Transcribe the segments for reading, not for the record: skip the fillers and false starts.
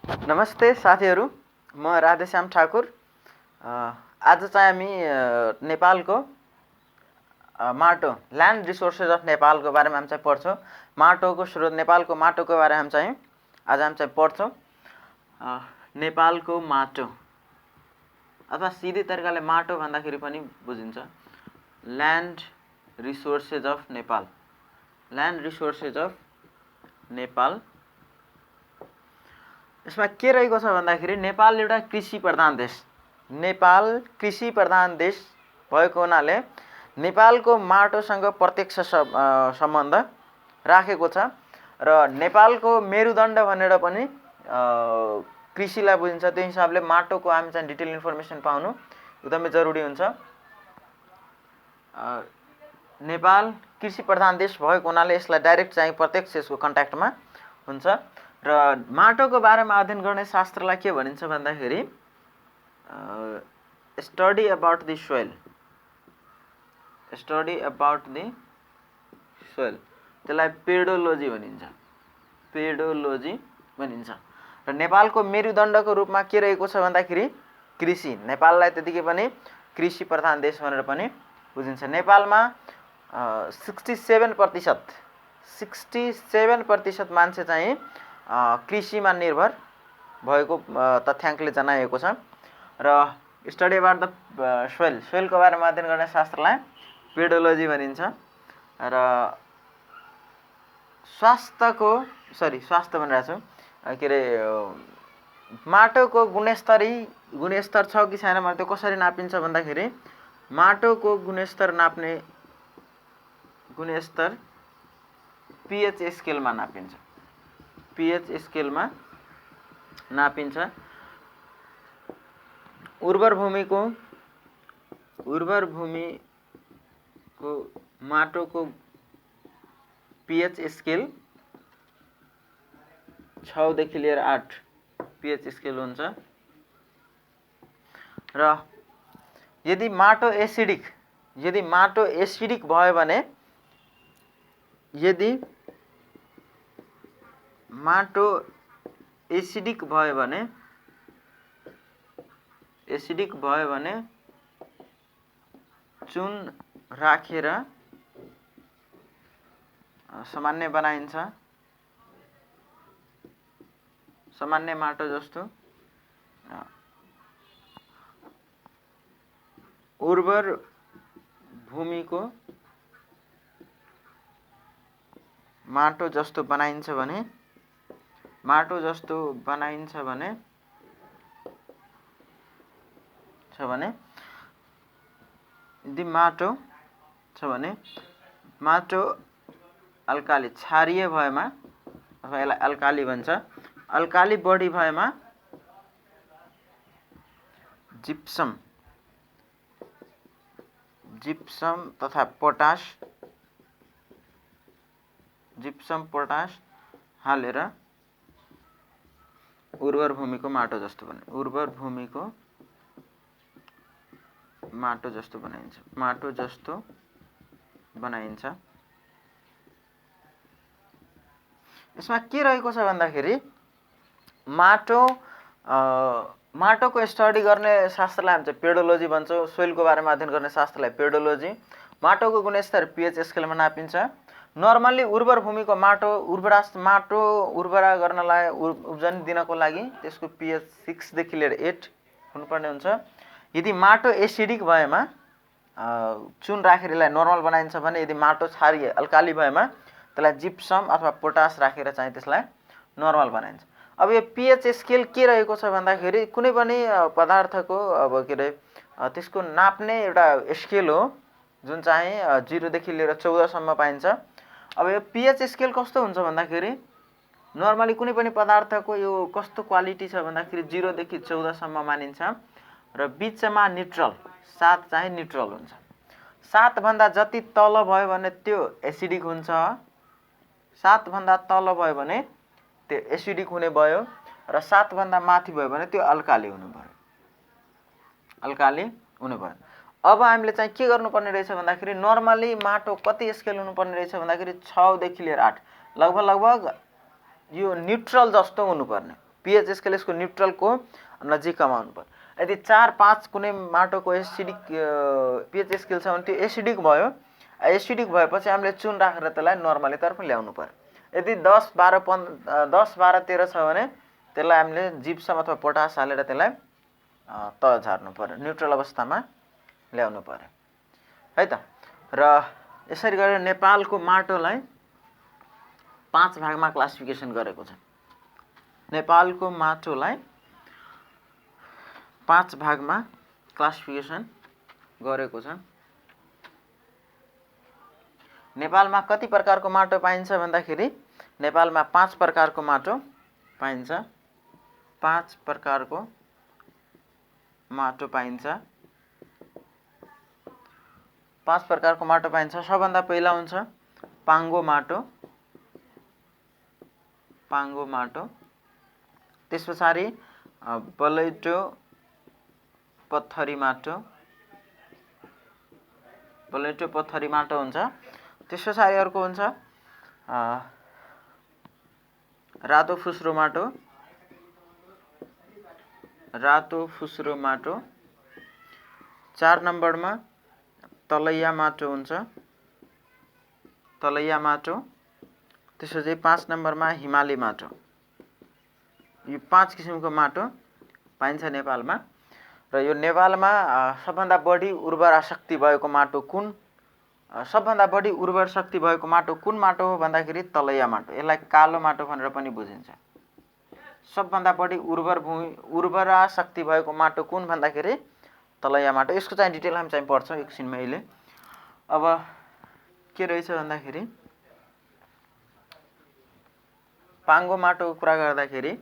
नमस्ते साथीहरू, म राधेश्याम ठाकुर। आज चाहिँ हामी नेपालको माटो ल्यान्ड रिसोर्सेस अफ नेपालको बारेमा हामी चाहिँ पढ्छौँ। माटोको स्रोत, नेपालको माटोको बारेमा हामी चाहिँ आज हामी चाहिँ पढ्छौँ। नेपालको माटो अथवा सिधै तरिकाले माटो भन्दाखेरि पनि बुझिन्छ। Land resources of Nepal, land resources of Nepal. यसमा के रहेको छ भन्दाखेरि नेपाल एउटा कृषि प्रधान देश, नेपाल कृषि प्रधान देश भएको हुनाले नेपालको माटोसँग प्रत्यक्ष सम्बन्ध राखेको छ र नेपालको मेरुदण्ड भनेर पनि कृषिलाई बुझिन्छ। त्यो हिसाबले माटोको हामी चाहिँ डिटेल इन्फर्मेसन पाउनु एकदमै जरुरी हुन्छ। नेपाल कृषि प्रधान देश भएको हुनाले यसलाई डाइरेक्ट चाहिँ प्रत्यक्ष यसको कन्ट्याक्टमा हुन्छ। र माटोको बारेमा अध्ययन गर्ने शास्त्रलाई के भनिन्छ भन्दाखेरि study about the soil, study about the soil, त्यसलाई पेडोलोजी भनिन्छ, पेडोलोजी भनिन्छ। र नेपालको मेरुदण्डको रूपमा के रहेको छ भन्दाखेरि कृषि, नेपाललाई त्यतिकै पनि कृषि प्रधान देश भनेर पनि बुझिन्छ। नेपालमा 67% मान्छे चाहिँ कृषिमा निर्भर भएको तथ्याङ्कले जनाएको छ। र स्टडी अबाउट द सोइल, सोइलको बारेमा अध्ययन गर्ने शास्त्रलाई पेडोलोजी भनिन्छ। र स्वास्थ्य भनिरहेको छु, के अरे माटोको गुणस्तर छ कि छैन भने त्यो कसरी नापिन्छ भन्दाखेरि माटोको गुणस्तर नाप्ने गुणस्तर पीएच स्केलमा नापिन्छ, पीएच स्केलमा नापिन्छ। उर्वर भूमिको माटोको पीएच स्केल 6 देखि लिएर 8 पीएच स्केल हुन्छ। र यदि माटो एसिडिक भयो भने, यदि माटो एसिडिक भयो भने चुन राखेर सामान्य बनाइन्छ, सामान्य माटो जस्तो। उर्वर भूमिको माटो जस्तो बनाइन्छ भने यदि माटो छ भने माटो अल्काली क्षारीय भएमा अथवा यसलाई अल्काली भन्छ, अल्काली बढी भएमा जिप्सम तथा पोटास हालेर उर्वर भूमिको माटो जस्तो बनाइन्छ। यसमा के रहेको छ भन्दाखेरि माटोको स्टडी गर्ने शास्त्रलाई हामी चाहिँ पेडोलोजी भन्छौँ। सोइलको बारेमा अध्ययन गर्ने शास्त्रलाई पेडोलोजी। माटोको गुणस्तर पीएच स्केलमा नापिन्छ। नर्मल्ली उर्वर भूमिको माटो उर्वरा गर्नलाई उब्जनी दिनको लागि त्यसको पीएच 6 देखि लिएर 8 हुनुपर्ने हुन्छ। यदि माटो एसिडिक भएमा चुन राखेर यसलाई नर्मल बनाइन्छ भने, यदि माटो क्षारीय अल्काली भएमा त्यसलाई जिप्सम अथवा पोटास राखेर चाहिँ त्यसलाई नर्मल बनाइन्छ। अब यो पीएच स्केल के रहेको छ भन्दाखेरि कुनै पनि पदार्थको त्यसको नाप्ने एउटा स्केल हो जुन चाहिँ 0 देखि लिएर 14 सम्म पाइन्छ। अब यो पीएच स्केल कस्तो हुन्छ भन्दाखेरि नर्मली कुनै पनि पदार्थको यो कस्तो क्वालिटी छ भन्दाखेरि 0 देखि 14 सम्म मानिन्छ र बिचमा न्युट्रल, 7 चाहिँ न्युट्रल हुन्छ। 7 भन्दा जति तल भयो भने त्यो एसिडिक हुन्छ, 7 भन्दा तल भयो भने त्यो एसिडिक हुने भयो र 7 भन्दा माथि भयो भने त्यो अल्काली हुने भयो। अब हामीले चाहिँ के गर्नुपर्ने रहेछ भन्दाखेरि नर्मली माटो कति स्केल हुनुपर्ने रहेछ भन्दाखेरि 6 देखि लिएर 8, लगभग यो न्युट्रल जस्तो हुनुपर्ने, pH स्केल यसको न्युट्रलको नजिकमा हुनुपर्छ। यदि 4-5 कुनै माटोको एसिडिक pH स्केल छ भने त्यो एसिडिक भयो। एसिडिक भएपछि हामीले चुन राखेर त्यसलाई नर्मलीतर्फ ल्याउनु पर्यो। यदि 10, 12, 13 छ भने त्यसलाई हामीले जिप्सम अथवा पोटास हालेर त्यसलाई तल झार्नु पर्यो, न्युट्रल अवस्थामा ल्याउनु पर्यो है त। र यसरी गरेर नेपालको माटोलाई 5 भागमा क्लासिफिकेसन गरेको छ। नेपालको माटोलाई 5 भागमा क्लासिफिकेसन गरेको छ। नेपालमा कति प्रकारको माटो पाइन्छ भन्दाखेरि नेपालमा 5 प्रकारको माटो पाइन्छ। 5 प्रकारको माटो पाइन्छ। 5 प्रकारको माटो पाइन्छ। सबभन्दा पहिला हुन्छ पाङ्गो माटो। पाङ्गो माटो, त्यसपछि बलैटो पत्थरी माटो। बलैटो पत्थरी माटो हुन्छ। त्यसपछि अर्को हुन्छ रातो फुस्रो माटो। रातो फुस्रो माटो। 4 नम्बरमा तलैया माटो हुन्छ। तलैया माटो। त्यसपछि 5 नम्बरमा हिमाली माटो। यो 5 किसिमको माटो पाइन्छ नेपालमा। र यो नेपालमा सबभन्दा बढी उर्वरा शक्ति भएको माटो कुन, सबभन्दा बढी उर्वर शक्ति भएको माटो कुन माटो हो भन्दाखेरि तलैया माटो। यसलाई कालो माटो भनेर पनि बुझिन्छ। सबभन्दा बढी उर्वरा शक्ति भएको माटो कुन भन्दाखेरि तलैया माटो। यसको चाहिँ डिटेल हामी चाहिँ पढ्छौँ एकछिनमा अहिले। अब के रहेछ भन्दाखेरि पाङ्गो माटोको कुरा गर्दाखेरि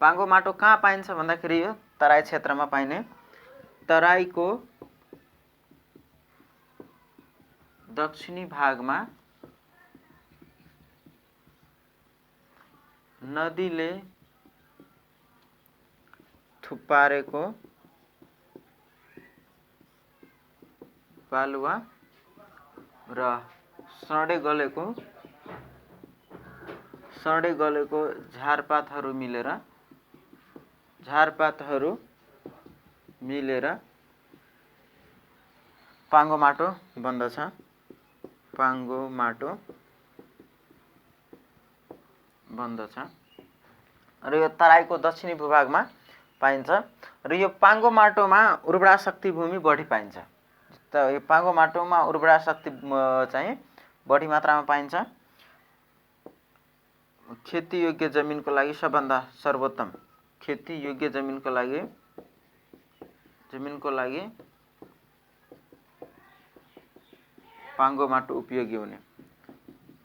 पाङ्गो माटो कहाँ पाइन्छ भन्दाखेरि यो तराई क्षेत्रमा पाइने, तराईको दक्षिणी भागमा नदीले थुपारेको बालुवा र सडे गलेको झारपातहरू मिलेर पाङ्गो माटो बन्दछ। पाङ्गो माटो बन्दछ र यो तराईको दक्षिणी भूभागमा पाइन्छ। र यो पाङ्गो माटोमा उर्वरा शक्ति भूमि बढी पाइन्छ। त यो पाङ्गो माटोमा उर्वरा शक्ति चाहिँ बढी मात्रामा पाइन्छ। खेती योग्य जमिनको लागि सबभन्दा सर्वोत्तम, खेती योग्य जमिनको लागि पाङ्गो माटो उपयोगी हुने।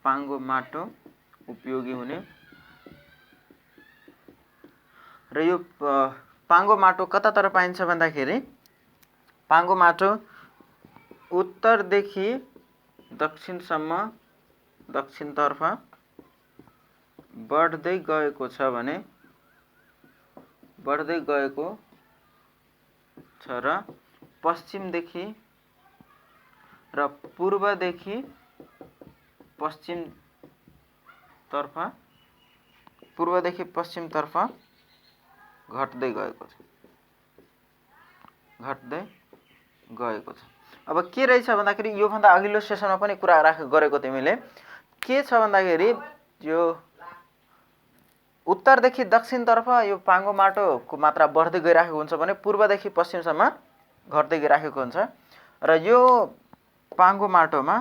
पाङ्गो माटो उपयोगी हुने। र यो पाङ्गो माटो कतातिर पाइन्छ भन्दाखेरि पाङ्गो माटो उत्तरदेखि दक्षिणसम्म, दक्षिणतर्फ बढ्दै गएको छ भने र पश्चिमदेखि र पूर्वदेखि पश्चिमतर्फ घट्दै गएको छ। अब के रहेछ भन्दाखेरि योभन्दा अघिल्लो सेसनमा पनि कुरा गरेको तिमीले के छ भन्दाखेरि यो उत्तरदेखि दक्षिणतर्फ यो पाङ्गो माटोको मात्रा बढ्दै गइरहेको हुन्छ भने पूर्वदेखि पश्चिमसम्म घट्दै गइरहेको हुन्छ। र यो पाङ्गो माटोमा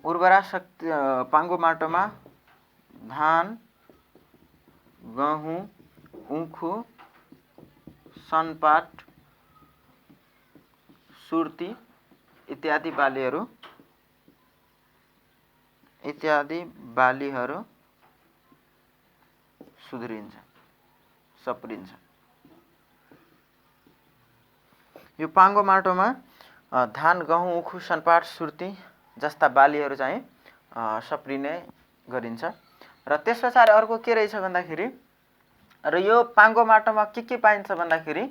उर्वरा शक्ति, पाङ्गो माटोमा धान, गहुँ, उखु, सनपाट, सुर्ती इत्यादि बालीहरू सप्रिन्छ। यो पाङ्गो माटोमा धान, गहुँ, उखु, सनपाट, सुर्ती जस्ता बालीहरू चाहिँ सप्रिने गरिन्छ। र त्यस पछाडि अर्को के रहेछ भन्दाखेरि र यो पाङ्गो माटोमा के पाइन्छ भन्दाखेरि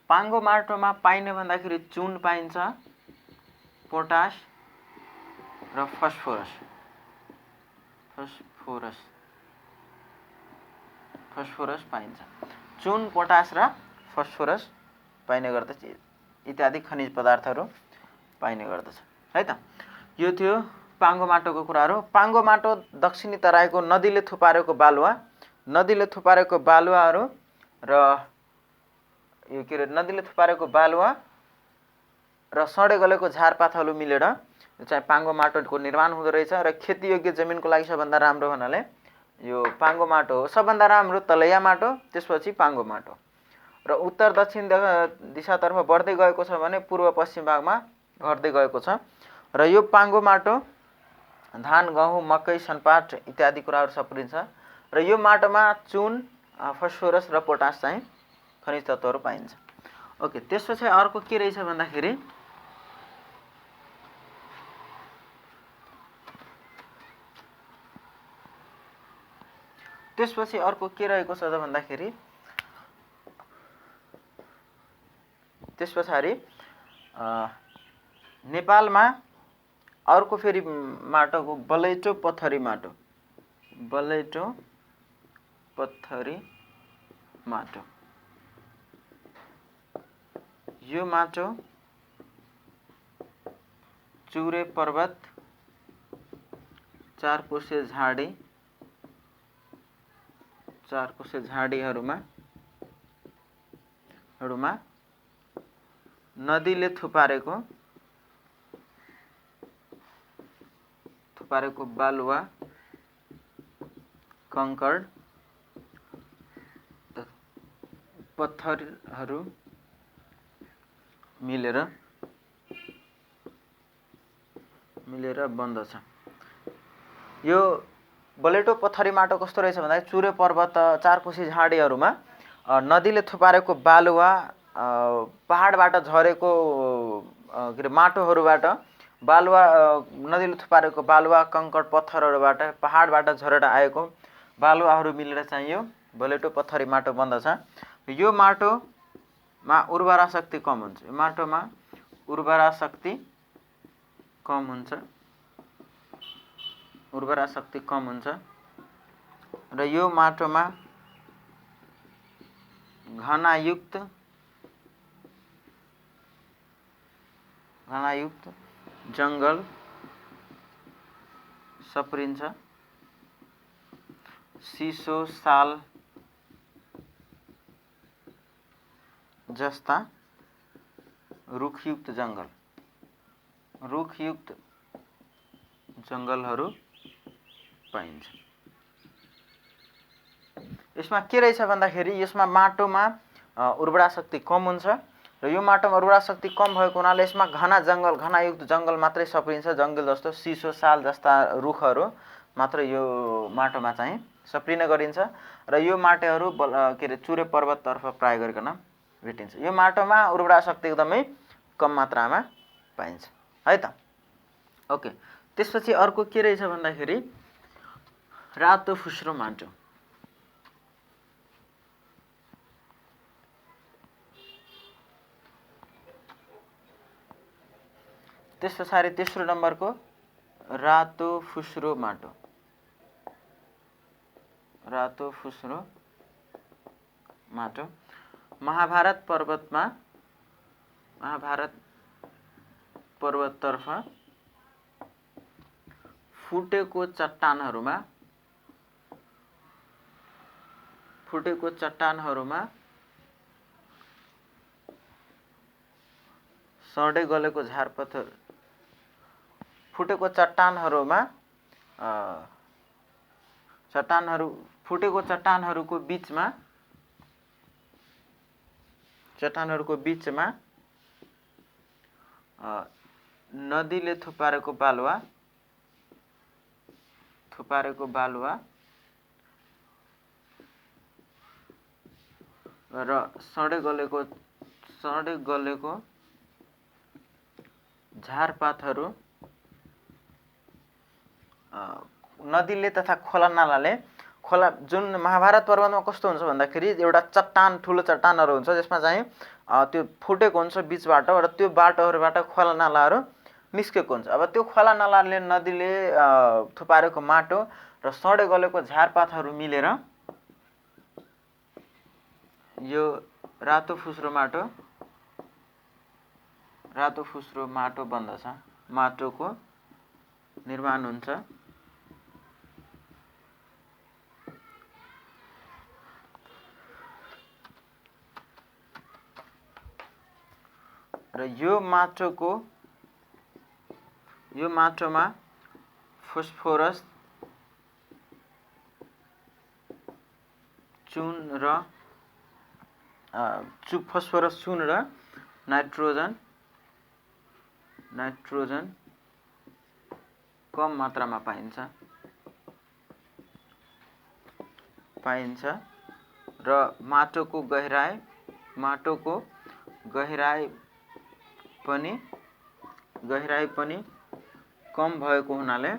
पाङ्गो माटोमा पाइने भन्दाखेरि चुन पाइन्छ, पोटास, र फस्फोरस फस्फोरस पाइन्छ। चुन, पोटास र फस्फोरस पाइने गर्दछ, इत्यादि खनिज पदार्थहरू पाइने गर्दछ है त। यो थियो पाङ्गो माटोको कुराहरू। पाङ्गो माटो दक्षिणी तराईको नदीले थुपारेको बालुवाहरू र यो के अरे नदीले थुपारेको बालुवा र सडे गलेको झारपातहरू मिलेर यो चाहिँ पाङ्गो माटोको निर्माण हुँदो रहेछ। र खेतीयोग्य जमिनको लागि सबभन्दा राम्रो भन्नाले यो पाङ्गो माटो हो। सबभन्दा राम्रो तलैया माटो, त्यसपछि पाङ्गो माटो। र उत्तर दक्षिण दिशातर्फ बढ्दै गएको छ भने पूर्व पश्चिम भागमा घट्दै गएको छ। र यो पाङ्गो माटो धान, गहुँ, मकै, सनपाट इत्यादि कुराहरू सप्रिन्छ। र यो माटोमा चुन, फस्फोरस र पोटास चाहिँ खनिज तत्त्वहरू पाइन्छ। ओके, त्यसपछि अर्को के रहेछ भन्दाखेरि रहेको छ त भन्दाखेरि त्यस पछाडि नेपालमा अर्को फेरि माटोको बलैटो पत्थरी माटो। यो माटो चुरे पर्वत, चारकोसे झाडीहरूमा नदीले थुपारेको बालुवा, कंकड, पत्थरहरू मिलेर बन्दछ। यो बलेटो पत्थरी माटो कस्तो रहेछ भन्दा चुरे पर्वत, चारकोसी झाडीहरूमा नदीले थुपारेको बालुवा, पहाडबाट झरेको के अरे माटोहरूबाट बालुवा, नदीले थुपारेको बालुवा, कंकड, पत्थरहरूबाट पहाडबाट झरेर आएको बालुवाहरू मिलेर चाहिँ यो बलेटो पत्थरी माटो बन्दछ। यो माटोमा उर्वरा शक्ति कम हुन्छ। र यो माटोमा घनायुक्त जङ्गल सप्रिन्छ। सिसो, साल जस्ता रुखयुक्त जङ्गलहरू पाइन्छ। यसमा के रहेछ भन्दाखेरि यसमा माटोमा उर्वरा शक्ति कम हुन्छ। र यो माटोमा उर्वरा शक्ति कम भएको हुनाले यसमा घनायुक्त जङ्गल मात्रै सप्रिन्छ। जङ्गल जस्तो सिसो, साल जस्ता रुखहरू मात्र यो माटोमा चाहिँ सप्रिने गरिन्छ। र यो माटोहरू के अरे चुरे पर्वततर्फ प्राय गरिकन भेटिन्छ। यो माटोमा उर्वरा शक्ति एकदमै कम मात्रामा पाइन्छ है त। ओके, त्यसपछि अर्को के रहेछ भन्दाखेरि रातो फुस्रो माटो। त्यस पछाडि तेस्रो नम्बरको रातो फुस्रो माटो महाभारत पर्वततर्फ फुटेको चट्टानहरूमा सडे गलेको झारपातहरू फुटेको चट्टानहरूको बीचमा नदीले थुपारेको बालुवा र सडे गलेको झारपातहरू नदीले तथा खोला जुन महाभारत पर्वतमा कस्तो हुन्छ भन्दाखेरि एउटा ठुलो चट्टानहरू हुन्छ जसमा चाहिँ त्यो फुटेको हुन्छ बीचबाट र त्यो बाटोहरूबाट खोला नालाहरू निस्केको हुन्छ। अब त्यो खोला नालाले नदीले थुपारेको माटो र सडे गलेको झारपातहरू मिलेर यो रातो फुस्रो माटो बन्दछ, माटोको निर्माण हुन्छ। र यो माटोमा फस्फोरस चुन र नाइट्रोजन कम मात्रामा पाइन्छ र माटोको गहिराई पनि कम भएको हुनाले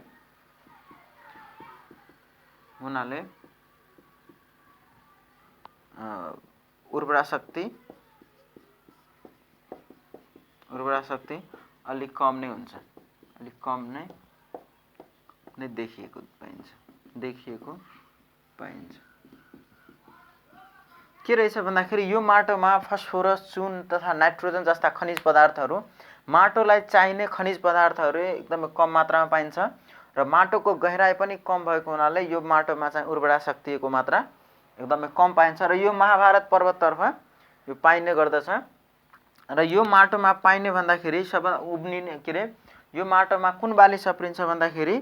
उर्वरा शक्ति अलिक कम नै हुन्छ, अलिक कम नै देखिएको पाइन्छ। के रहेछ भन्दाखेरि यो माटोमा फस्फोरस, चुन तथा नाइट्रोजन जस्ता खनिज पदार्थहरू, माटोलाई चाहिने खनिज पदार्थहरू एकदमै कम मात्रामा पाइन्छ र माटोको गहिराई पनि कम भएको हुनाले यो माटोमा चाहिँ उर्वरा शक्तिको मात्रा एकदमै कम पाइन्छ र यो महाभारत पर्वततर्फ यो पाइने गर्दछ। र यो माटोमा पाइने भन्दाखेरि उब्निने यो माटोमा कुन बाली सप्रिन्छ भन्दाखेरि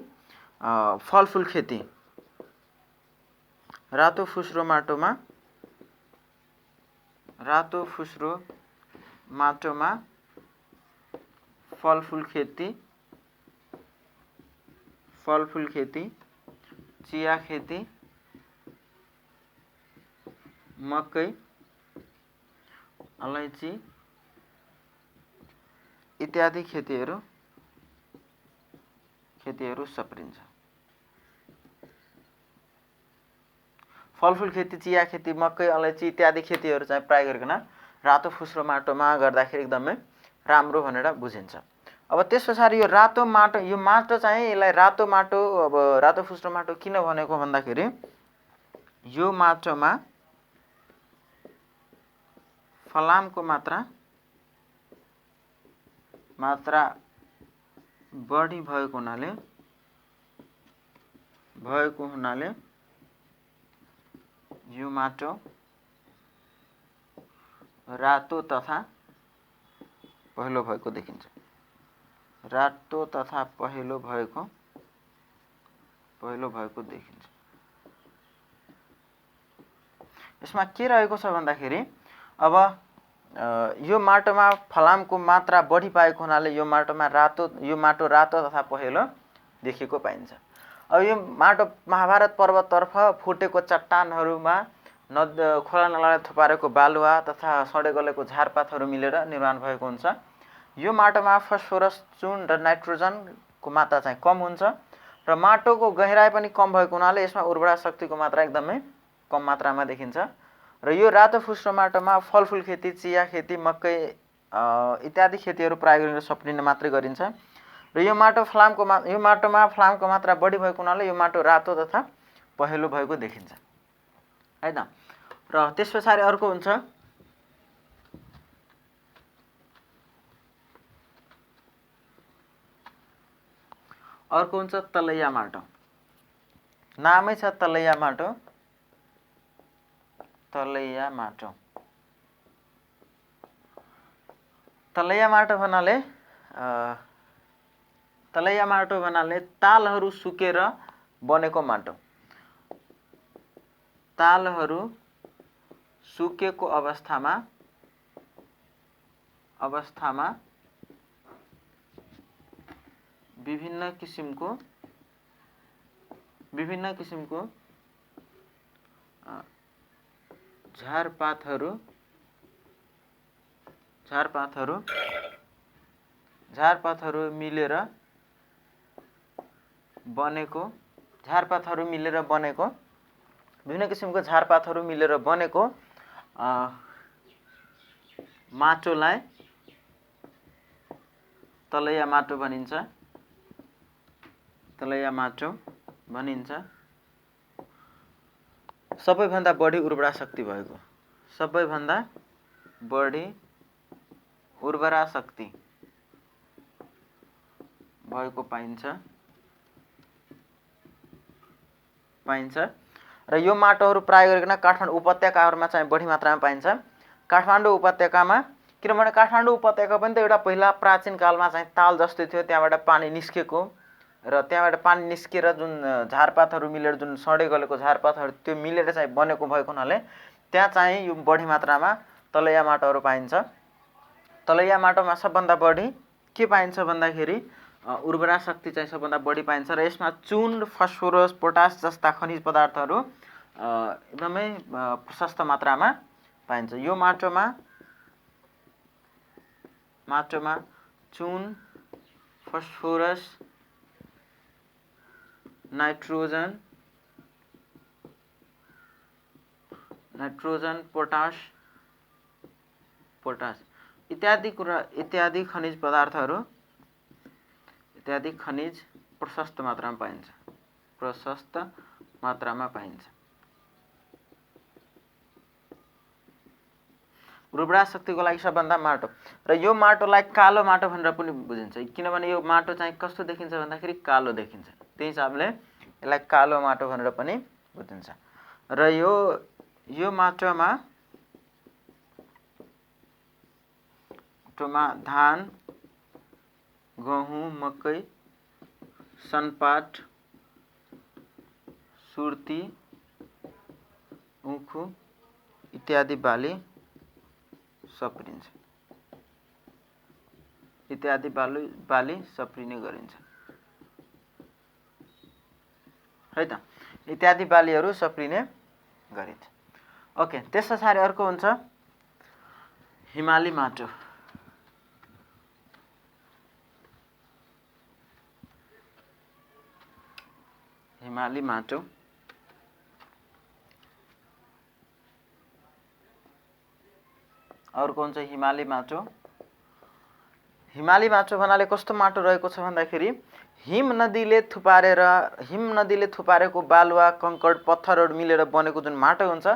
फलफुल खेती। रातो फुस्रो माटोमा फलफुल खेती, चिया खेती, मकै, अलैँची इत्यादि खेतीहरू सप्रिन्छ। फलफुल खेती, चिया खेती, मकै, अलैँची इत्यादि खेतीहरू चाहिँ प्राय गरिकन रातो फुस्रो माटोमा गर्दाखेरि एकदमै राम्रो भनेर बुझिन्छ। अब त्यस पछाडि यो रातो माटो चाहिँ यसलाई रातो फुस्रो माटो किन भनेको भन्दाखेरि यो माटोमा फलामको मात्रा बढी भएको हुनाले यो माटो रातो तथा पहेँलो भएको देखिन्छ। यसमा के रहेको छ भन्दाखेरि अब यो माटोमा फलामको मात्रा बढी पाएको हुनाले यो माटो रातो तथा पहेँलो देखिएको पाइन्छ। अब यो माटो महाभारत पर्वततर्फ फुटेको चट्टानहरूमा खोला नालाले थुपारेको बालुवा तथा सडे गलेको झारपातहरू मिलेर निर्माण भएको हुन्छ। यो माटोमा फस्फोरस, चुन र नाइट्रोजनको मात्रा चाहिँ कम हुन्छ र माटोको गहिराई पनि कम भएको हुनाले यसमा उर्वरा शक्तिको मात्रा एकदमै कम मात्रामा देखिन्छ। र यो रातो फुस्रो माटोमा फलफुल खेती, चिया खेती, मकै इत्यादि खेतीहरू प्राय गरेर सप्रिने मात्रै गरिन्छ र यो माटोमा फलामको मात्रा बढी भएको हुनाले यो माटो रातो तथा पहेँलो भएको देखिन्छ हैन। र त्यस पछाडि अर्को हुन्छ तलैया माटो। नामै छ तलैया माटो। तलैया माटो भन्नाले तालहरू सुकेर बनेको माटो। तालहरू सुकेको अवस्थामा विभिन्न किसिमको झारपातहरू मिलेर बनेको विभिन्न किसिमको झारपातहरू मिलेर बनेको माटोलाई तलैया माटो भनिन्छ, तलैया माटो भनिन्छ। सबैभन्दा बढी उर्वरा शक्ति भएको, सबैभन्दा बढी उर्वरा शक्ति भएको पाइन्छ र यो माटोहरू प्राय गरिकन काठमाडौँ उपत्यकाहरूमा चाहिँ बढी मात्रामा पाइन्छ। काठमाडौँ उपत्यकामा, किनभने काठमाडौँ उपत्यका पनि त एउटा पहिला प्राचीन कालमा चाहिँ ताल जस्तै थियो, त्यहाँबाट पानी निस्केको र त्यहाँबाट पानी निस्केर जुन झारपातहरू मिलेर, जुन सडे गलेको झारपातहरू त्यो मिलेर चाहिँ बनेको भएको हुनाले त्यहाँ चाहिँ यो बढी मात्रामा तलैया माटोहरू पाइन्छ। तलैया माटोमा सबभन्दा बढी के पाइन्छ भन्दाखेरि उर्वरा शक्ति चाहिँ सबभन्दा बढी पाइन्छ र यसमा चुन, फस्फोरस, पोटास जस्ता खनिज पदार्थहरू एकदमै प्रशस्त मात्रामा पाइन्छ। यो माटोमा चुन, फस्फोरस, नाइट्रोजन, पोटास इत्यादि खनिज पदार्थहरू, इत्यादि खनिज प्रशस्त मात्रामा पाइन्छ। उर्वरा शक्तिको लागि सबभन्दा माटो, र यो माटोलाई कालो माटो भनेर पनि बुझिन्छ, किनभने यो माटो चाहिँ कस्तो देखिन्छ भन्दाखेरि कालो देखिन्छ, त्यही हिसाबले यसलाई कालो माटो भनेर पनि बुझिन्छ। र यो माटोमा धान, गहुँ, मकै, सनपाट, सुर्ती, उखु इत्यादि बाली सप्रिन्छ, सप्रिने गरिन्छ है त। इत्यादि बालीहरू सप्रिने गरिन्छ। ओके, त्यस पछाडि अर्को हुन्छ हिमाली माटो। हिमाली माटो अर्को हुन्छ हिमाली माटो। हिमाली माटो भन्नाले कस्तो माटो रहेको छ भन्दाखेरि हिम नदीले थुपारेको बालुवा, कंकड, पत्थरहरू मिलेर बनेको जुन माटो हुन्छ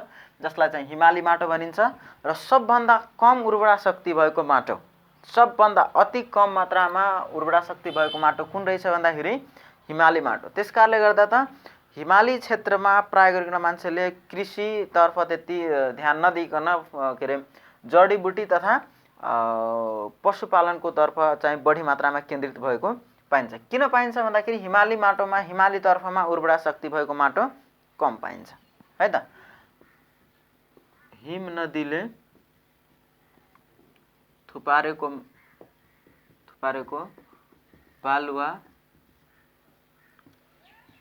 जसलाई चाहिँ हिमाली माटो भनिन्छ। र सबभन्दा कम उर्वरा शक्ति भएको माटो, सबभन्दा अति कम मात्रामा उर्वरा शक्ति भएको माटो कुन रहेछ भन्दाखेरि हिमाली माटो। त्यसकारणले गर्दा त हिमाली क्षेत्रमा प्राय गरिकन मान्छेले कृषितर्फ त्यति ध्यान नदिइकन के अरे जडीबुटी तथा पशुपालनको तर्फ चाहिँ बढी मात्रामा केन्द्रित भएको पाइन्छ। किन पाइन्छ भन्दाखेरि हिमाली माटोमा, हिमाली तर्फमा उर्वरा शक्ति भएको माटो कम पाइन्छ है त। हिम नदीले थुपारेको बालुवा,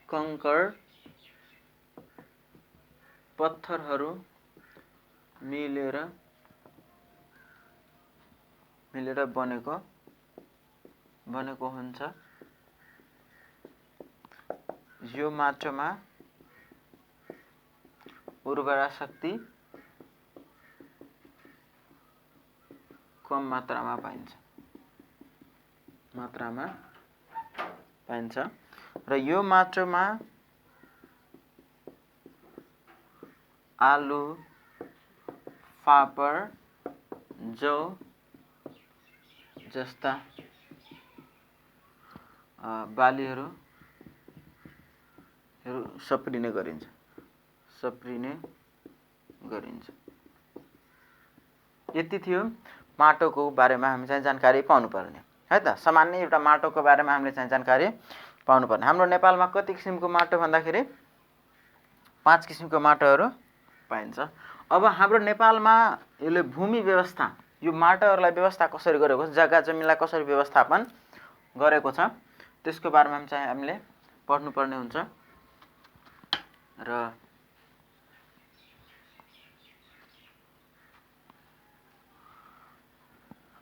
कंकड, पत्थरहरू मिलेर बनेको हुन्छ। यो माटोमा उर्वरा शक्ति कम मात्रामा पाइन्छ र यो माटोमा आलु, फापर, जौ जस्ता बालीहरू सप्रिने गरिन्छ। यति थियो माटोको बारेमा हामी चाहिँ जानकारी पाउनुपर्ने है त। सामान्य एउटा माटोको बारेमा हामीले चाहिँ जानकारी पाउनुपर्ने। हाम्रो नेपालमा कति किसिमको माटो भन्दाखेरि 5 किसिमको माटोहरू पाइन्छ। अब हाम्रो नेपालमा यसले भूमि व्यवस्था, यो माटोहरूलाई व्यवस्था कसरी गरेको छ, जग्गा जमिनलाई कसरी व्यवस्थापन गरेको छ त्यसको बारेमा चाहिँ हामीले पढ्नुपर्ने हुन्छ। र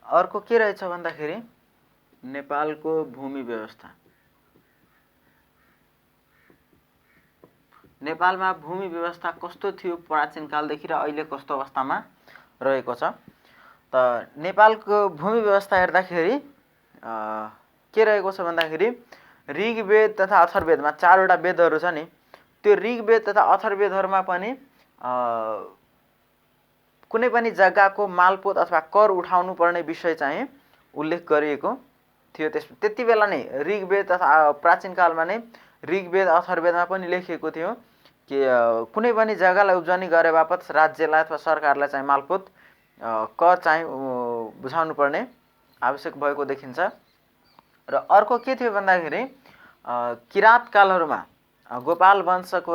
अर्को के रहेछ भन्दाखेरि नेपालको भूमि व्यवस्था। नेपालमा भूमि व्यवस्था कस्तो थियो प्राचीन कालदेखि र अहिले कस्तो अवस्थामा रहेको छ त। नेपालको भूमि व्यवस्था हेर्दाखेरि के रहेको छ भन्दाखेरि ऋग्वेद तथा अथर्ववेदमा 4वटा वेदहरू छ नि, त्यो ऋग्वेद तथा अथर्ववेदहरूमा पनि कुनै पनि जग्गाको मालपोत अथवा कर उठाउनु पर्ने विषय चाहिँ उल्लेख गरिएको थियो। त्यति बेला नै ऋग्वेद तथा प्राचीन कालमा नै ऋग्वेद अथर्ववेदमा पनि लेखिएको थियो कि कुनै पनि जग्गालाई उब्जनी गरे बापत राज्यलाई अथवा सरकारलाई चाहिँ मालपोत कर चाहिँ बुझाउनु पर्ने आवश्यक भएको देखिन्छ। र अर्को के थियो भन्दाखेरि किराँत कालहरूमा गोपाल वंशको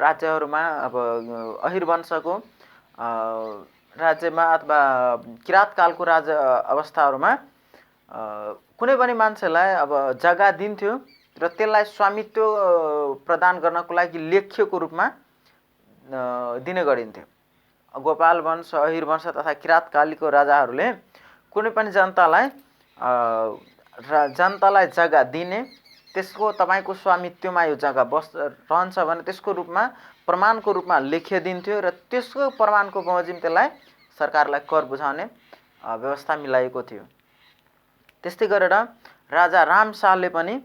राज्यहरूमा अब अहिर वंशको राज्यमा अथवा किराँत कालको राज्य अवस्थाहरूमा कुनै पनि मान्छेलाई अब जग्गा दिन्थ्यो र त्यसलाई स्वामित्व प्रदान गर्नको लागि लेख्यको रूपमा दिने गरिन्थ्यो। गोपाल वंश, अहिर वंश तथा किराँत कालीको राजाहरूले कुनै पनि जनतालाई जग्गा दिने, त्यसको तपाईको स्वामित्वमा यो जग्गा रहन्छ भने त्यसको रूपमा प्रमाणको रूपमा लेखिदिन्थ्यो र त्यसको प्रमाणको बमोजिम त्यसलाई सरकारलाई कर बुझाउने व्यवस्था मिलाएको थियो। त्यस्तै गरेर राजा रामशाहले पनि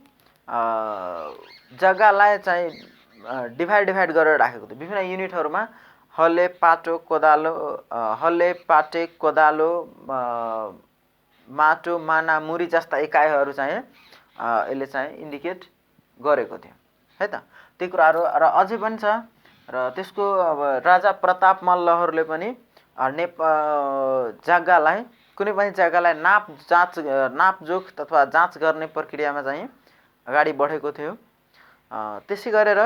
जग्गालाई चाहिँ डिभाइड गरेर राखेको थियो विभिन्न युनिटहरूमा। हले, पाटे, कोदालो, माटो, माना, मुरी जस्ता इकाइहरू चाहिँ यसले चाहिँ इन्डिकेट गरेको थियो है त। त्यो कुराहरू र अझै पनि छ। र त्यसको अब राजा प्रताप मल्लहरूले पनि जग्गालाई कुनै पनि जग्गालाई नापजोख अथवा जाँच गर्ने प्रक्रियामा चाहिँ अगाडि बढेको थियो। त्यसै गरेर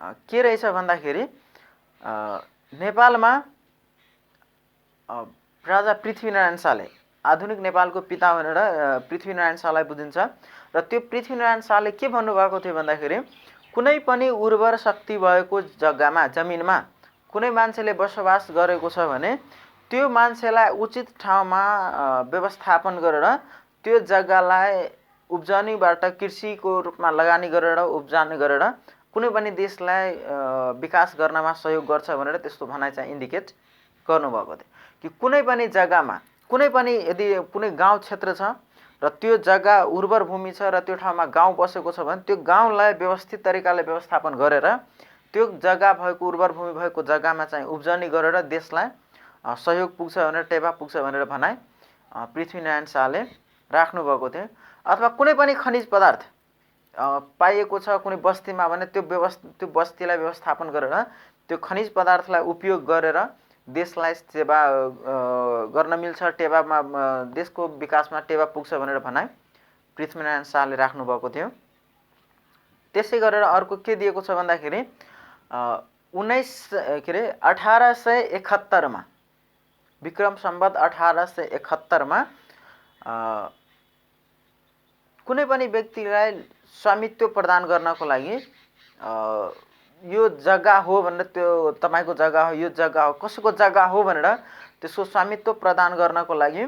के रहेछ भन्दाखेरि नेपालमा राजा पृथ्वीनारायण शाहले आधुनिक नेपालको पिता भनेर पृथ्वीनारायण शाहलाई बुझिन्छ। र त्यो पृथ्वीनारायण शाहले के भन्नुभएको थियो भन्दाखेरि कुनै पनि उर्वर शक्ति भएको जग्गामा, जमिनमा कुनै मान्छेले बसोबास गरेको छ भने त्यो मान्छेलाई उचित ठाउँमा व्यवस्थापन गरेर त्यो जग्गालाई उब्जनीबाट कृषिको रूपमा लगानी गरेर उब्जनी गरेर कुनै पनि देशलाई विकास गर्नमा सहयोग गर्छ भनेर त्यस्तो भनाइ चाहिँ इन्डिकेट गर्नुभएको थियो कि कुनै पनि जग्गामा कुनै पनि यदि कुनै गाउँ क्षेत्र छ र त्यो जग्गा उर्वर भूमि छ र त्यो ठाउँमा गाउँ बसेको छ भने त्यो गाउँलाई व्यवस्थित तरिकाले व्यवस्थापन गरेर त्यो जग्गा भएको उर्वर भूमि भएको जग्गामा चाहिँ उब्जनी गरेर देशलाई सहयोग पुग्छ भनेर, टेवा पुग्छ भनेर भनाइ पृथ्वीनारायण शाहले राख्नुभएको थियो। अथवा कुनै पनि खनिज पदार्थ पाइएको छ कुनै बस्तीमा भने त्यो बस्तीलाई व्यवस्थापन गरेर त्यो खनिज पदार्थलाई उपयोग गरेर देशलाई सेवा गर्न मिल्छ, टेवामा देशको विकासमा टेवा पुग्छ भनेर भनाइ पृथ्वीनारायण शाहले राख्नुभएको थियो। त्यसै गरेर अर्को के दिएको छ भन्दाखेरि 1871 मा विक्रम सम्वत 1871 मा कुनै पनि व्यक्तिलाई स्वामित्व प्रदान गर्नको लागि यो जग्गा हो भनेर, त्यो तपाईको जग्गा हो, यो जग्गा हो, कसैको जग्गा हो भनेर त्यसको स्वामित्व प्रदान गर्नको लागि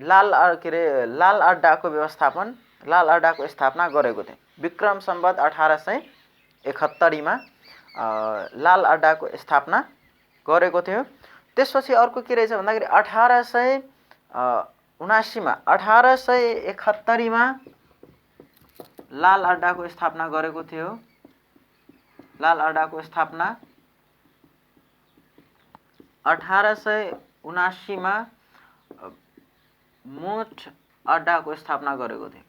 लाल अड्डाको स्थापना गरेको थियो। विक्रम सम्वत 1871 मा लाल अड्डाको स्थापना गरेको थियो। त्यसपछि अर्को के रहेछ भन्दाखेरि 1871 मा लाल अड्डाको स्थापना गरेको थियो। लाल अड्डाको स्थापना 1879 मा मोठ अड्डाको स्थापना गरेको थियो।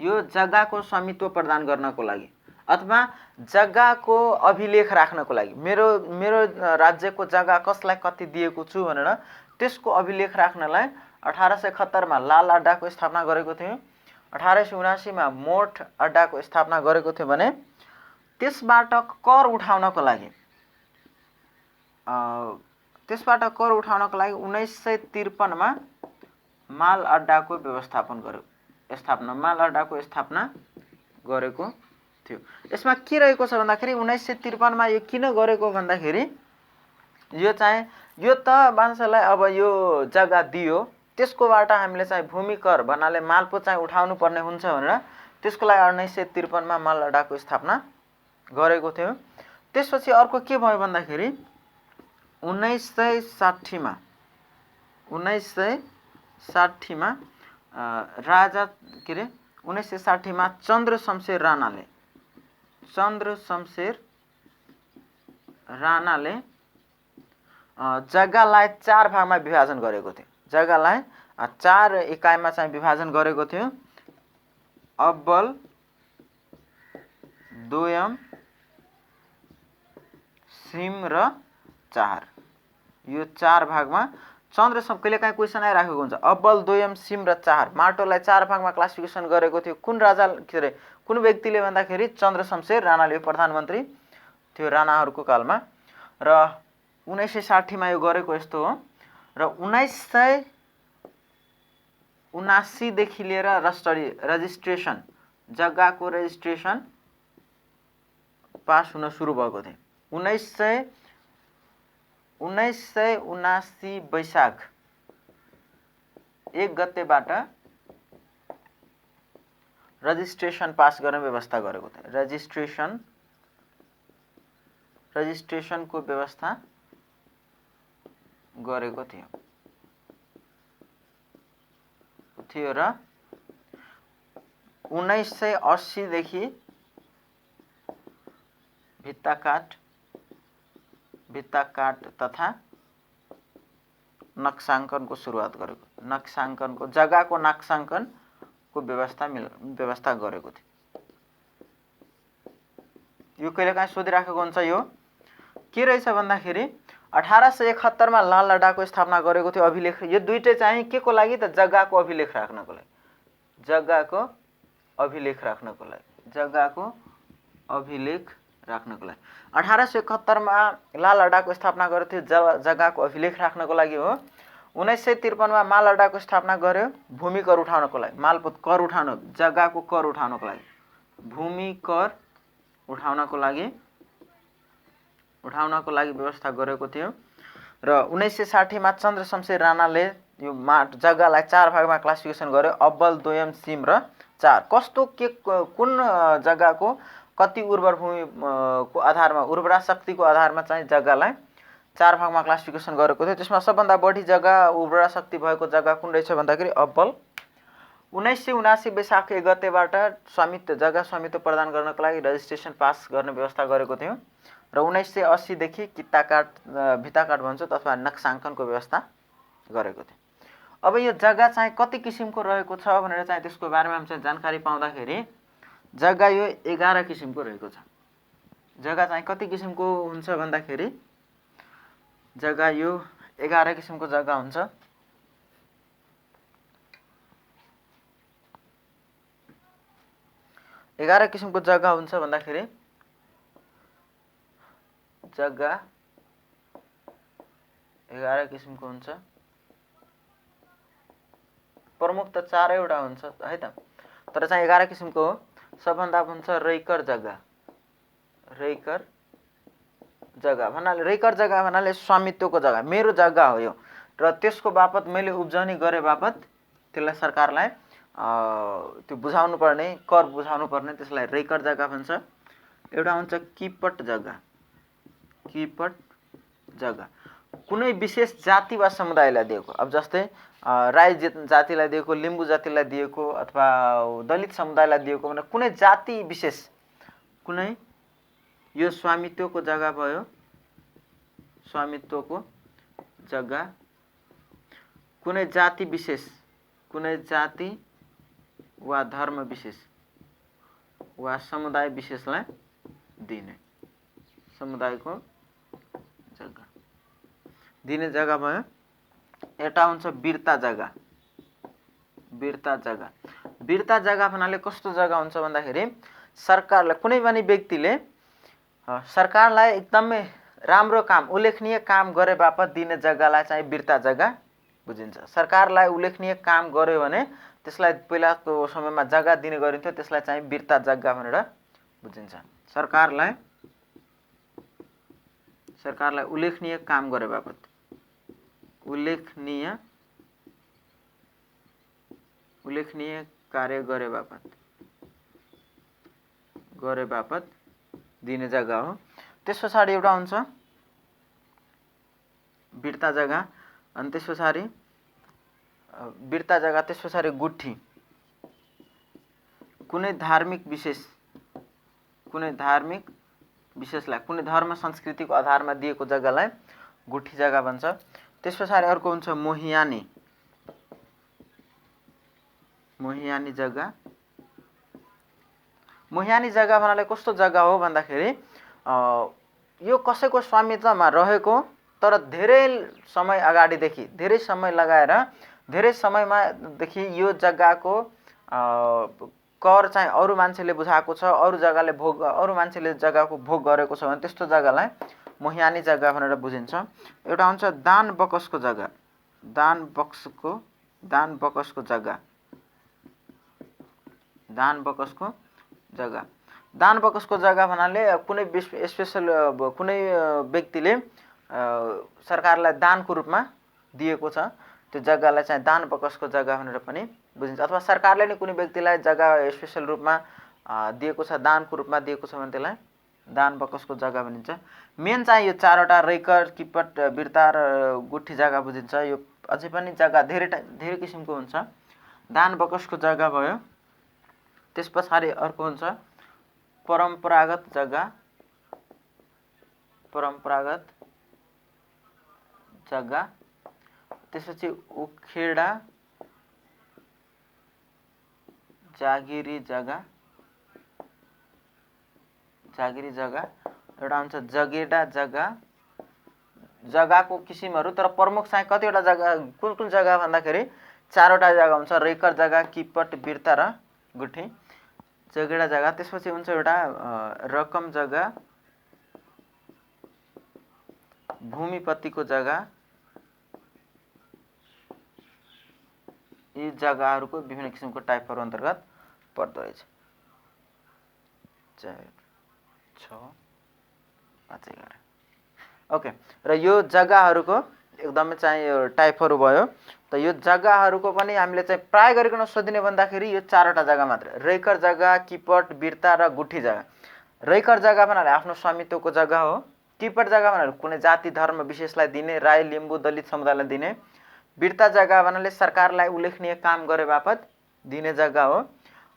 यो जग्गाको स्वामित्व प्रदान गर्नको लागि अथवा जग्गाको अभिलेख राख्नको लागि, मेरो राज्यको जग्गा कसलाई कति दिएको छु भनेर त्यसको अभिलेख राख्नलाई 1871 मा लाल अड्डाको स्थापना गरेको थियो। 1879 मा मोठ अड्डाको स्थापना गरेको थियो भने त्यसबाट कर उठाउनको लागि 1953 मा माल अड्डाको स्थापना गरेको थियो। यसमा के रहेको छ भन्दाखेरि 1953 मा यो किन गरेको भन्दाखेरि यो त मान्छेलाई अब यो जग्गा दियो, त्यसकोबाट हामीले चाहिँ भूमि कर भन्नाले मालपोत चाहिँ उठाउनु पर्ने हुन्छ भनेर त्यसको लागि 1953 मा माल अड्डाको स्थापना गरेको थियो। त्यसपछि अर्को के भयो भन्दाखेरि 1960 1960 मा राजा के अरे 1960 मा चन्द्र शमशेर राणाले जग्गालाई 4 भागमा विभाजन गरेको थियो। जग्गालाई 4 इकाइमा चाहिँ विभाजन गरेको थियो। अब्बल, दोयम, सिम र चार, यो 4 भागमा चन्द्र कहिले काहीँ क्वेसन आइराखेको हुन्छ। अब्बल, दोयम, सिम र चार, माटोलाई 4 भागमा क्लासिफिकेसन गरेको थियो। कुन राजा के अरे कुन व्यक्तिले भन्दाखेरि चन्द्र शमशेर राणाले प्रधानमन्त्री थियो राणाहरूको कालमा। र 1960 मा यो गरेको यस्तो हो। र 1979 देखि लिएर रजिस्ट्रेसन, जग्गाको रजिस्ट्रेसन पास हुन सुरु भएको थियो। 1979 वैशाख 1 गतेबाट रजिस्ट्रेसन पास गर्ने व्यवस्था गरेको थियो। रजिस्ट्रेसनको व्यवस्था गरेको थियो र 1980 देखि भित्ताकाट तथा नक्साङ्कनको सुरुवात गरेको। जग्गाको नक्साङ्कनको व्यवस्था गरेको थियो। यो कहिलेकाहीँ सोधिराखेको हुन्छ। यो के रहेछ भन्दाखेरि 1871 मा लाल लडाको स्थापना गरेको थियो अभिलेख। यो दुईटै चाहिँ के को लागि त जग्गाको अभिलेख राख्नको लागि। 1871 मा लाल लडाको स्थापना गरेको थियो जग्गाको अभिलेख राख्नको लागि हो। 1953 मा माल अड्डाको स्थापना गर्यो भूमि कर उठाउनको लागि। मालपोत कर उठाउन, जग्गाको कर उठाउनको लागि, भूमि कर उठाउनको लागि व्यवस्था गरेको थियो। र 1960 मा चन्द्र शमशेर राणाले यो जग्गालाई 4 भागमा क्लासिफिकेसन गर्यो। अब्बल, दोयम, सिम र चार। कस्तो के कुन जग्गाको कति उर्वर भूमि को आधारमा, उर्वरा शक्तिको आधारमा चाहिँ जग्गालाई 4 भागमा क्लासिफिकेसन गरेको थियो। त्यसमा सबभन्दा बढी जग्गा उर्वरा शक्ति भएको जग्गा कुन रहेछ भन्दाखेरि अब्बल। 1979 वैशाख 1 गतेबाट जग्गा स्वामित्व प्रदान गर्नको लागि रजिस्ट्रेसन पास गर्ने व्यवस्था गरेको थियो। र 1980 देखि भित्ताकाट भन्छौँ अथवा नक्साङ्कनको व्यवस्था गरेको थियो। अब यो जग्गा चाहिँ कति किसिमको रहेको छ भनेर चाहिँ त्यसको बारेमा हामी जानकारी पाउँदाखेरि जग्गा यो 11 किसिमको रहेको छ। जग्गा चाहिँ कति किसिमको हुन्छ भन्दाखेरि जग्गा यो 11 किसिमको जग्गा हुन्छ। एघार किसिमको जग्गा हुन्छ भन्दाखेरि जग्गा 11 किसिमको हुन्छ। प्रमुख त 4 वटा हुन्छ है त, तर चाहिँ 11 किसिमको हो। सबभन्दा भन्छ रैकर जग्गा। रैकर जग्गा भन्नाले स्वामित्वको जग्गा, मेरो जग्गा हो यो र त्यसको बापत मैले उब्जनी गरे बापत त्यसलाई सरकारलाई त्यो बुझाउनु पर्ने, कर बुझाउनु पर्ने, त्यसलाई रैकर जग्गा भन्छ। एउटा हुन्छ किपट जग्गा। कुनै विशेष जाति वा समुदायलाई दिएको। अब जस्तै राई जातिलाई दिएको, लिम्बू जातिलाई दिएको अथवा दलित समुदायलाई दिएको भने कुनै जाति विशेष, कुनै यो स्वामित्वको जग्गा भयो। स्वामित्वको जग्गा कुनै जाति विशेष, कुनै जाति वा धर्म विशेष वा समुदाय विशेषलाई दिने, समुदायको जग्गा दिने जग्गा भयो। एउटा हुन्छ बिर्ता जग्गा। बिर्ता जग्गा भन्नाले कस्तो जग्गा हुन्छ भन्दाखेरि सरकारलाई, कुनै पनि व्यक्तिले सरकारलाई एकदमै राम्रो काम, उल्लेखनीय काम गरे बापत दिने जग्गालाई चाहिँ बिर्ता जग्गा बुझिन्छ। सरकारलाई उल्लेखनीय काम गर्यो भने त्यसलाई पहिलाको समयमा जग्गा दिने गरिन्थ्यो, त्यसलाई चाहिँ बिर्ता जग्गा भनेर बुझिन्छ। सरकारलाई उल्लेखनीय काम गरे बापत, उल्लेखनीय कार्य गरे बापत दिने जग्गा हो। त्यस पछाडि एउटा हुन्छ बिर्ता जग्गा, अनि त्यस पछाडि वीरता जग्गा, त्यस पछाडि गुठी, कुनै धार्मिक विशेषलाई कुनै धर्म संस्कृतिको आधारमा दिएको जग्गालाई गुठी जग्गा भन्छ। त्यस पछाडि अर्को हुन्छ मोहियानी जग्गा। मोहियानी जग्गा भन्नाले कस्तो जग्गा हो भन्दाखेरि यो कसैको स्वामित्वमा रहेको तर धेरै समय अगाडिदेखि, धेरै समय लगाएर, धेरै समयमादेखि यो जग्गाको कर चाहिँ अरू मान्छेले बुझाएको छ, अरू मान्छेले जग्गाको भोग गरेको छ भने त्यस्तो जग्गालाई मोहियानी जग्गा भनेर बुझिन्छ। एउटा हुन्छ दान बकसको जग्गा, दान बकसको जग्गा, दान बकसको जग्गा भन्नाले कुनै स्पेशल कुनै व्यक्तिले सरकारलाई दानको रूपमा दिएको छ, त्यो जग्गालाई चाहिँ दान बकसको जग्गा भनेर पनि बुझिन्छ। अथवा सरकारले नै कुनै व्यक्तिलाई जग्गा स्पेशल रूपमा दिएको छ, दानको रूपमा दिएको छ भने त्यसलाई दान बकसको जग्गा भनिन्छ। मेन चाहिँ यो चारवटा रैकर, किपट, वीरता र गुठी जग्गा बुझिन्छ। यो अझै पनि जग्गा धेरै किसिमको हुन्छ। दान बकसको जग्गा भयो। त्यस पछाडि अर्को हुन्छ परम्परागत जग्गा, त्यसपछि उखेडा, जागिरी जग्गा, एउटा हुन्छ जगेडा जग्गा। जग्गाको किसिमहरू, तर प्रमुख चाहिँ कतिवटा जग्गा, कुन जग्गा भन्दाखेरि चारवटा जग्गा हुन्छ, रैकर जग्गा, किपट, वीरता र गुठी, जगेडा जग्गा। त्यसपछि हुन्छ एउटा रकम जग्गा, भूमिपतिको जग्गा। यी जग्गाहरूको विभिन्न किसिमको टाइपहरू अन्तर्गत पर्दो रहेछ। 4, 6, 5, 11। ओके, र यो जग्गाहरूको एकदमै चाहिँ यो टाइपहरू भयो। त यो जग्गाहरूको पनि हामीले चाहिँ प्राय गरिकन सोधिने भन्दाखेरि यो चारवटा जग्गा मात्र, रैकर जग्गा, किपट, वीरता र गुठी जग्गा। रैकर जग्गा भन्नाले आफ्नो स्वामित्वको जग्गा हो। किपट जग्गा भन्नाले कुनै जाति धर्म विशेषलाई दिने, राई, लिम्बू, दलित समुदायलाई दिने। वीरता जग्गा भन्नाले सरकारलाई उल्लेखनीय काम गरे बापत दिने जग्गा हो।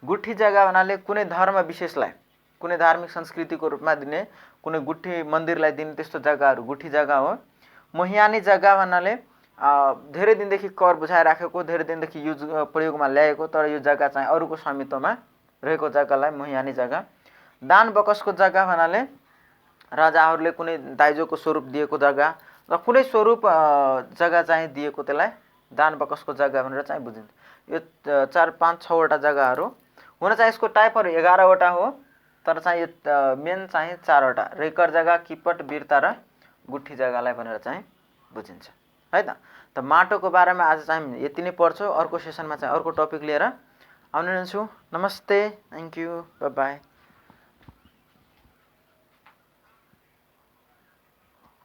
गुठी जग्गा भन्नाले कुनै धर्म विशेषलाई, कुनै धार्मिक संस्कृतिको रूपमा दिने, कुनै गुठी मन्दिरलाई दिने, त्यस्तो जग्गाहरू गुठी जग्गा हो। मोहियानी जग्गा भन्नाले धेरै दिनदेखि कर बुझाइराखेको, धेरै दिनदेखि युज प्रयोगमा ल्याएको तर यो जग्गा चाहिँ अरूको स्वामित्वमा रहेको जग्गालाई मोहियानी जग्गा। दान बकसको जग्गा भन्नाले राजाहरूले कुनै दाइजोको स्वरूप दिएको जग्गा र कुनै स्वरूप जग्गा चाहिँ दिएको, त्यसलाई दान बकसको जग्गा भनेर चाहिँ बुझिन्छ। यो 4, 5, 6वटा जग्गाहरू हुन चाहिँ यसको टाइपहरू 11वटा हो, तर चाहिँ यो मेन चाहिँ 4वटा, रैकर जग्गा, किपट, वीरता र गुठी जग्गालाई भनेर चाहिँ बुझिन्छ है त। त माटोको बारेमा आज चाहिँ यति नै पढ्छौँ। अर्को सेसनमा चाहिँ अर्को टपिक लिएर आउने छु। नमस्ते, थ्याङ्क यू, बाई बाई।